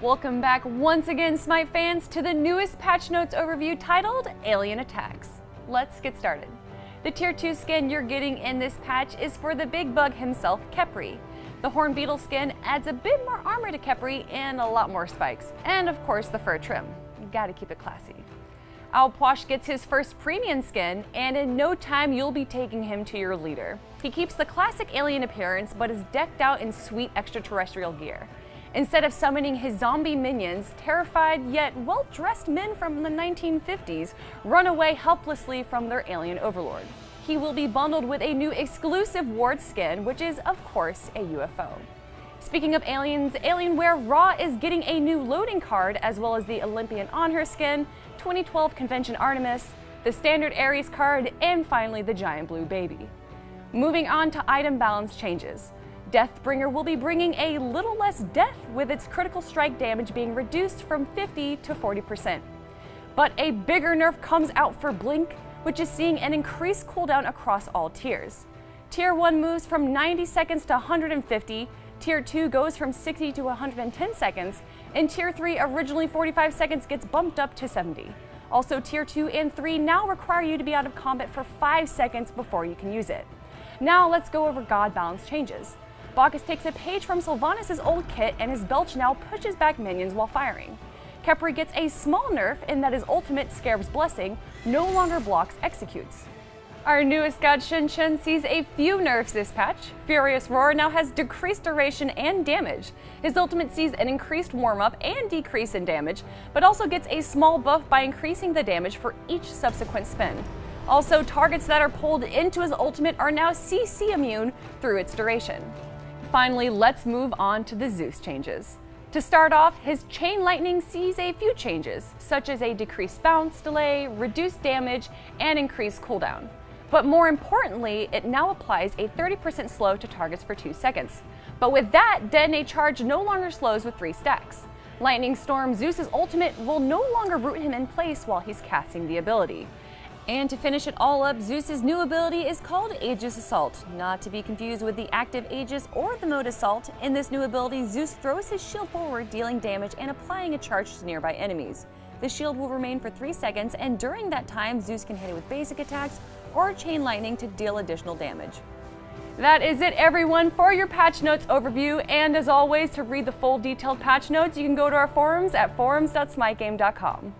Welcome back once again, SMITE fans, to the newest patch notes overview titled Alien Attacks. Let's get started. The Tier 2 skin you're getting in this patch is for the big bug himself, Khepri. The Horn Beetle skin adds a bit more armor to Khepri and a lot more spikes. And of course the fur trim. You gotta keep it classy. Alpwash gets his first premium skin, and in no time you'll be taking him to your leader. He keeps the classic alien appearance but is decked out in sweet extraterrestrial gear. Instead of summoning his zombie minions, terrified yet well-dressed men from the 1950s run away helplessly from their alien overlord. He will be bundled with a new exclusive Ward skin, which is of course a UFO. Speaking of aliens, Alienware Raw is getting a new loading card as well as the Olympian on her skin, 2012 Convention Artemis, the standard Ares card, and finally the giant blue baby. Moving on to item balance changes. Deathbringer will be bringing a little less death, with its critical strike damage being reduced from 50 to 40%. But a bigger nerf comes out for Blink, which is seeing an increased cooldown across all tiers. Tier 1 moves from 90 seconds to 150, Tier 2 goes from 60 to 110 seconds, and Tier 3, originally 45 seconds, gets bumped up to 70. Also, Tier 2 and 3 now require you to be out of combat for 5 seconds before you can use it. Now let's go over god balance changes. Bacchus takes a page from Sylvanas' old kit, and his belch now pushes back minions while firing. Khepri gets a small nerf in that his ultimate, Scarab's Blessing, no longer blocks executes. Our newest god Shen sees a few nerfs this patch. Furious Roar now has decreased duration and damage. His ultimate sees an increased warm-up and decrease in damage, but also gets a small buff by increasing the damage for each subsequent spin. Also, targets that are pulled into his ultimate are now CC immune through its duration. Finally, let's move on to the Zeus changes. To start off, his Chain Lightning sees a few changes, such as a decreased bounce delay, reduced damage, and increased cooldown. But more importantly, it now applies a 30% slow to targets for 2 seconds. But with that, Detonate Charge no longer slows with 3 stacks. Lightning Storm, Zeus's ultimate, will no longer root him in place while he's casting the ability. And to finish it all up, Zeus's new ability is called Aegis Assault, not to be confused with the active Aegis or the mode Assault. In this new ability, Zeus throws his shield forward, dealing damage and applying a charge to nearby enemies. The shield will remain for 3 seconds, and during that time, Zeus can hit it with basic attacks or Chain Lightning to deal additional damage. That is it, everyone, for your patch notes overview, and as always, to read the full detailed patch notes, you can go to our forums at forums.smitegame.com.